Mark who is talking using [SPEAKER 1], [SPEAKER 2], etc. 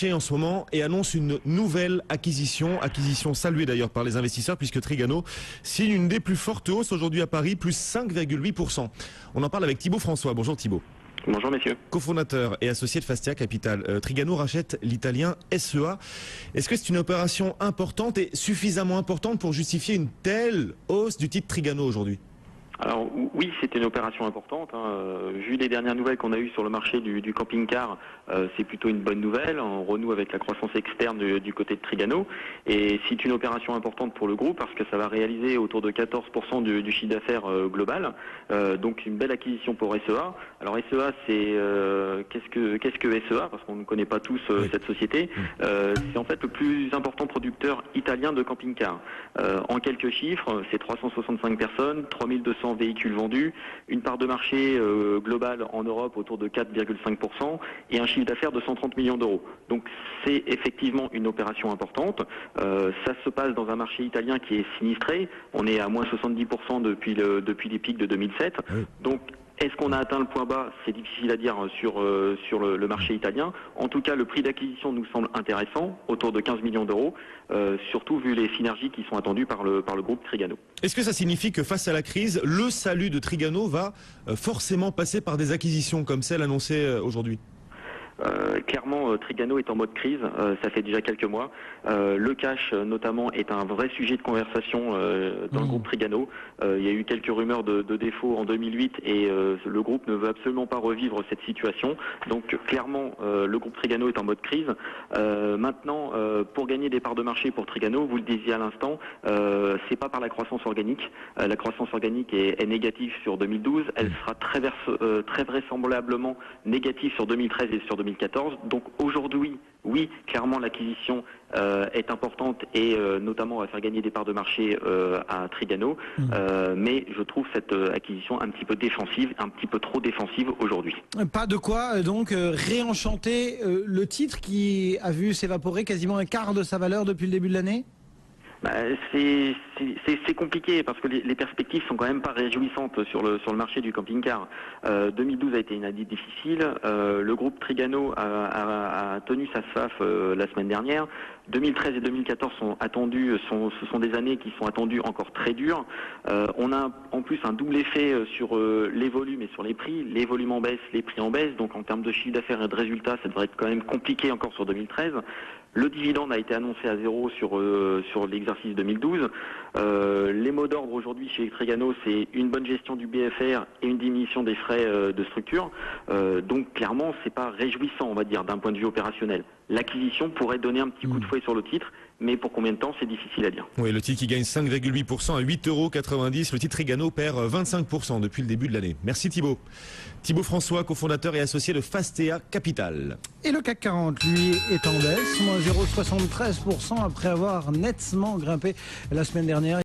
[SPEAKER 1] marché en ce moment et annonce une nouvelle acquisition saluée d'ailleurs par les investisseurs puisque Trigano signe une des plus fortes hausses aujourd'hui à Paris, plus 5,8%. On en parle avec Thibaut François. Bonjour Thibaut.
[SPEAKER 2] Bonjour messieurs.
[SPEAKER 1] Cofondateur et associé de Fastea Capital. Trigano rachète l'italien SEA. Est-ce que c'est une opération importante et suffisamment importante pour justifier une telle hausse du titre Trigano aujourd'hui ?
[SPEAKER 2] Alors oui, c'était une opération importante. Vu les dernières nouvelles qu'on a eues sur le marché du camping-car, c'est plutôt une bonne nouvelle. On renoue avec la croissance externe du côté de Trigano. Et c'est une opération importante pour le groupe parce que ça va réaliser autour de 14% du chiffre d'affaires global. Donc une belle acquisition pour SEA. Alors SEA, c'est qu'est-ce que SEA? Parce qu'on ne connaît pas tous cette société. C'est en fait le plus important producteur italien de camping-car. En quelques chiffres, c'est 365 personnes, 3200 véhicules vendus, une part de marché globale en Europe autour de 4,5% et un chiffre d'affaires de 130 millions d'euros. Donc c'est effectivement une opération importante. Ça se passe dans un marché italien qui est sinistré. On est à moins 70% depuis les pics de 2007. Donc est-ce qu'on a atteint le point bas? C'est difficile à dire sur le marché italien. En tout cas, le prix d'acquisition nous semble intéressant, autour de 15 millions d'euros, surtout vu les synergies qui sont attendues par le groupe Trigano.
[SPEAKER 1] Est-ce que ça signifie que face à la crise, le salut de Trigano va forcément passer par des acquisitions comme celle annoncée aujourd'hui ?
[SPEAKER 2] Clairement, Trigano est en mode crise, ça fait déjà quelques mois. Le cash, notamment, est un vrai sujet de conversation dans le groupe Trigano. Il y a eu quelques rumeurs de défauts en 2008 et le groupe ne veut absolument pas revivre cette situation. Donc, clairement, le groupe Trigano est en mode crise. Maintenant, pour gagner des parts de marché pour Trigano, vous le disiez à l'instant, c'est pas par la croissance organique. La croissance organique est négative sur 2012. Elle sera très vraisemblablement négative sur 2013 et sur 2014. Donc aujourd'hui, oui, clairement l'acquisition est importante et notamment va faire gagner des parts de marché à Trigano. Mais je trouve cette acquisition un petit peu défensive, un petit peu trop défensive aujourd'hui.
[SPEAKER 3] Pas de quoi donc réenchanter le titre qui a vu s'évaporer quasiment un quart de sa valeur depuis le début de l'année ?
[SPEAKER 2] C'est compliqué parce que les perspectives sont quand même pas réjouissantes sur le marché du camping-car. 2012 a été une année difficile. Le groupe Trigano a tenu sa SAF la semaine dernière. 2013 et 2014 ce sont des années qui sont attendues encore très dures. On a en plus un double effet sur les volumes et sur les prix. Les volumes en baisse, les prix en baisse. Donc en termes de chiffre d'affaires et de résultats, ça devrait être quand même compliqué encore sur 2013. Le dividende a été annoncé à 0 sur l'exercice 2012. Les mots d'ordre aujourd'hui chez Trigano, c'est une bonne gestion du BFR et une diminution des frais de structure. Donc clairement, c'est pas réjouissant, on va dire, d'un point de vue opérationnel. L'acquisition pourrait donner un petit coup de fouet sur le titre, mais pour combien de temps, c'est difficile à dire.
[SPEAKER 1] Oui, le titre qui gagne 5,8% à 8,90 €. Le titre Trigano perd 25% depuis le début de l'année. Merci Thibaut. Thibaut François, cofondateur et associé de Fastea Capital.
[SPEAKER 3] Et le CAC 40, lui, est en baisse, moins 0,73% après avoir nettement grimpé la semaine dernière.